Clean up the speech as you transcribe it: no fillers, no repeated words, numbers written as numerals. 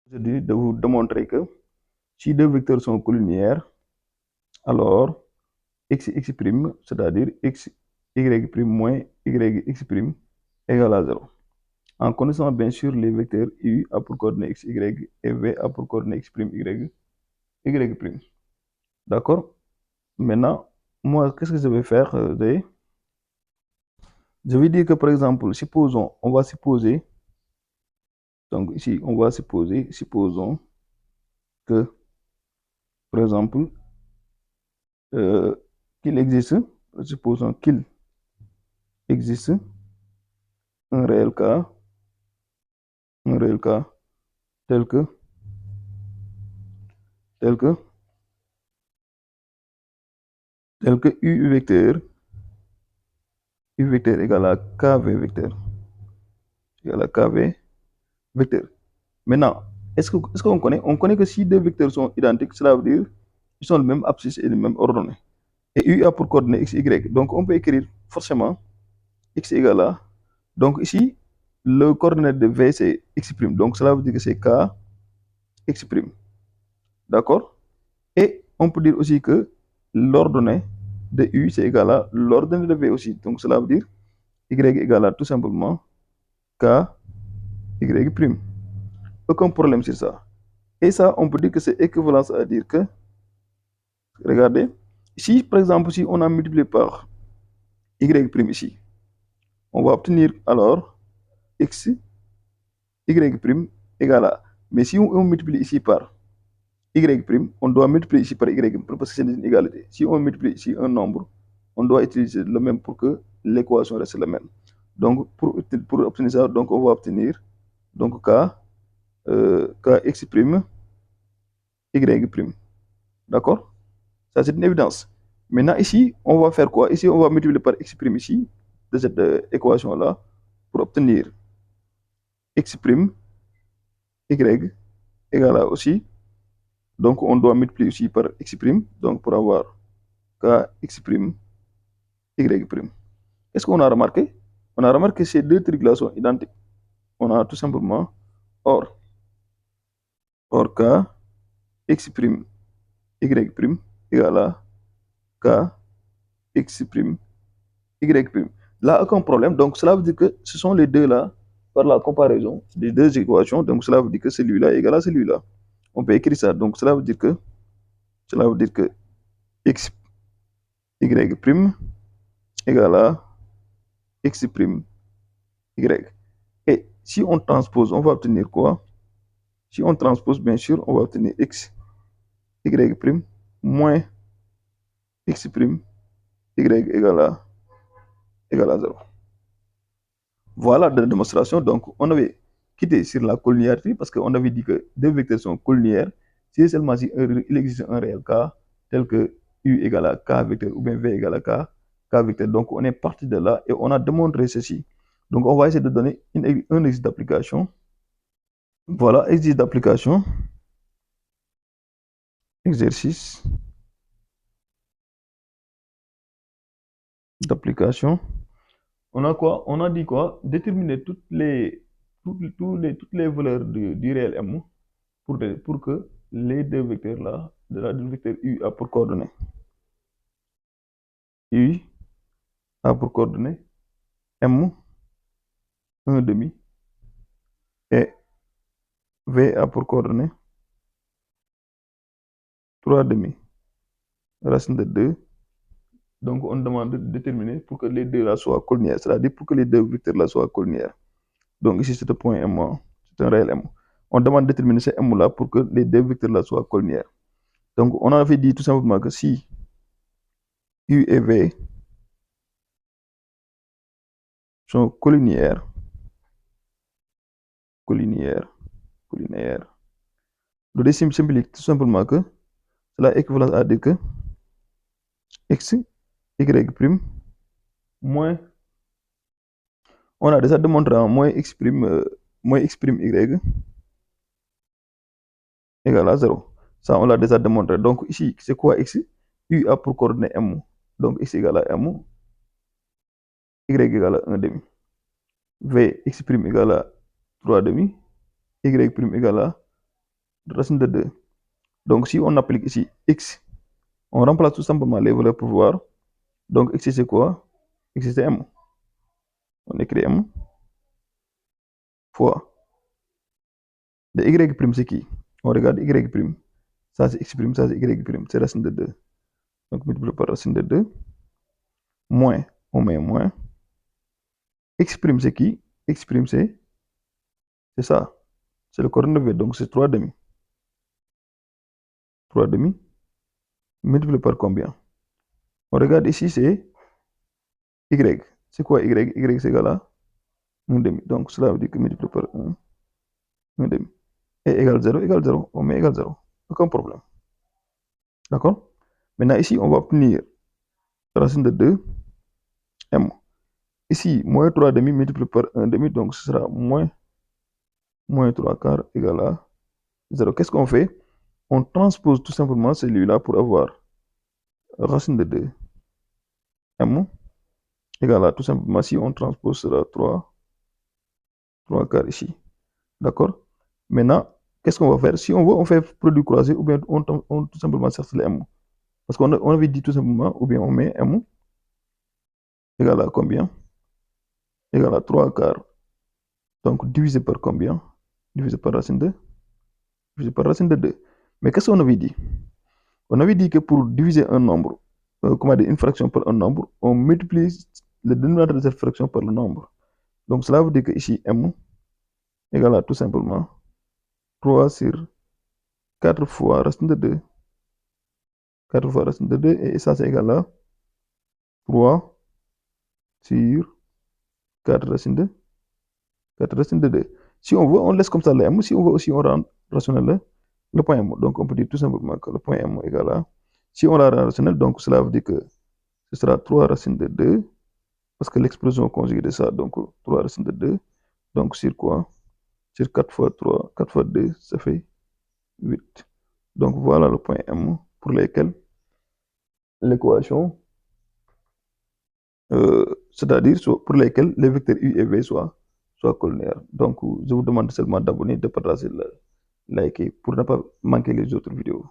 Je dis de vous démontrer que si deux vecteurs sont collinéaires, alors x prime, c'est-à-dire x y prime moins y x prime égale à 0. En connaissant bien sûr les vecteurs u a pour coordonnée x, y et v a pour coordonnée x prime, y prime. D'accord? Maintenant, moi, qu'est-ce que je vais faire? Je vais dire que par exemple, supposons, on va supposer, donc ici, on va supposer, supposons que, par exemple, euh, qu'il existe, supposons qu'il existe un réel cas, un réel cas tel que, tel que, tel que u vecteur égale à kv vecteur, égale à kv vecteur. Maintenant, est-ce qu'on connaît? On connaît que si deux vecteurs sont identiques, cela veut dire qu'ils sont le même abscisse et le même ordonnée. Et u a pour coordonnée x, y. Donc, on peut écrire forcément x égale à. Donc, ici, le coordonnée de v, c'est x'. Donc, cela veut dire que c'est k x'. D'accord? Et on peut dire aussi que l'ordonnée de u, c'est égal à l'ordonnée de v aussi. Donc, cela veut dire y égale à tout simplement k y'. Aucun problème sur ça. Et ça, on peut dire que c'est équivalent à dire que, regardez, si par exemple, si on a multiplié par y' ici, on va obtenir alors x y' égale à. Mais si on multiplie ici par y', on doit multiplier ici par y' parce que c'est une égalité. Si on multiplie ici un nombre, on doit utiliser le même pour que l'équation reste la même. Donc, pour obtenir ça, donc on va obtenir donc kx', y'. D'accord? Ça, c'est une évidence. Maintenant, ici, on va faire quoi? Ici, on va multiplier par x' ici, de cette équation-là, pour obtenir x', y, égale à aussi. Donc, on doit multiplier ici par x', donc pour avoir kx', y'. Qu'est-ce qu'on a remarqué? On a remarqué que ces deux trucs-là sont identiques. On a tout simplement or, or kx', y' égale à kx', y'. Là, aucun problème. Donc, cela veut dire que ce sont les deux-là, par la comparaison des deux équations. Donc, cela veut dire que celui-là est égal à celui-là. On peut écrire ça. Donc, cela veut dire que x, y' égale à x', y. Et si on transpose, on va obtenir quoi? Si on transpose, bien sûr, on va obtenir x, y' moins x', y égale à 0. Voilà la démonstration. Donc, on avait quitté sur la collinéarité parce qu'on avait dit que deux vecteurs sont collinéaires si seulement si il existe un réel cas tel que u égale à k vecteur ou bien v égale à k vecteur. Donc, on est parti de là et on a démontré ceci. Donc, on va essayer de donner un exercice d'application. Voilà, exercice d'application. Exercice d'application. On a quoi? On a dit quoi? Déterminer toutes les valeurs du réel M pour que les deux vecteurs là, du vecteur U a pour coordonnée. U a pour coordonnée M 1 demi et V a pour coordonnée 3 demi. Racine de 2. Donc on demande de déterminer pour que les deux là soient collinéaires, c'est-à-dire pour que les deux vecteurs là soient collinéaires. Donc ici c'est un point M, c'est un réel M. On demande de déterminer ce M là pour que les deux vecteurs là soient collinéaires. Donc on avait dit tout simplement que si U et V sont collinières, collinières, collinières, le décime symbolique tout simplement que cela équivalent à dire que x, y' moins, on a déjà démontré en moins x', y égale à 0. Ça, on l'a déjà démontré. Donc ici, c'est quoi x? U a pour coordonnée M. Donc x égale à M, y égale à 1 demi. V, x' égale à 3 demi, y' égale à racine de 2. Donc, si on applique ici x, on remplace tout simplement les valeurs pour voir. Donc, x, c'est quoi? X, c'est m. On écrit m fois. Le y', c'est qui? On regarde y'. Ça, c'est x', ça, c'est y'. C'est racine de 2. Donc, multiplié par racine de 2. Moins, on met moins. X', c'est qui? X', c'est ça. C'est le coordonnée V, donc c'est 3 demi. 3 demi multiplié par combien? On regarde ici, c'est y. C'est quoi y? Y, c'est égal à 1 demi. Donc, cela veut dire que multiplié par 1 demi. Et égale 0, on met égal 0. Aucun problème. D'accord? Maintenant, ici, on va obtenir racine de 2, m. Ici, moins 3 demi multiplié par 1 demi, donc ce sera moins 3 quarts égale à 0. Qu'est-ce qu'on fait? On transpose tout simplement celui-là pour avoir racine de 2, m, égale à tout simplement, si on transpose, sera 3 quarts ici. D'accord? Maintenant, qu'est-ce qu'on va faire? Si on veut, on fait produit croisé ou bien on tout simplement cherche le m. Parce qu'on avait dit tout simplement, ou bien on met m égale à combien? Égale à 3 quarts. Donc, divisé par combien? Divisé par racine de 2. Mais qu'est-ce qu'on avait dit? On avait dit que pour diviser un nombre, comment dire, une fraction par un nombre, on multiplie le dénominateur de cette fraction par le nombre. Donc, cela veut dire que ici, m égale à tout simplement 3 sur 4 fois racine de 2. 4 fois racine de 2, et ça, c'est égal à 3 sur 4 racine de 2. Si on veut, on laisse comme ça le m. Si on veut aussi, on rend rationnel le point m. Donc, on peut dire tout simplement que le point m égale à, si on la rend rationnel, donc cela veut dire que ce sera 3 racine de 2, parce que l'expression conjuguée de ça, donc 3 racine de 2, donc sur quoi? Sur 4 fois 3, 4 fois 2, ça fait 8. Donc, voilà le point m pour lequel l'équation, c'est-à-dire pour lesquels les vecteurs u et v soient collinaires. Donc, je vous demande seulement d'abonner, de partager, de liker pour ne pas manquer les autres vidéos.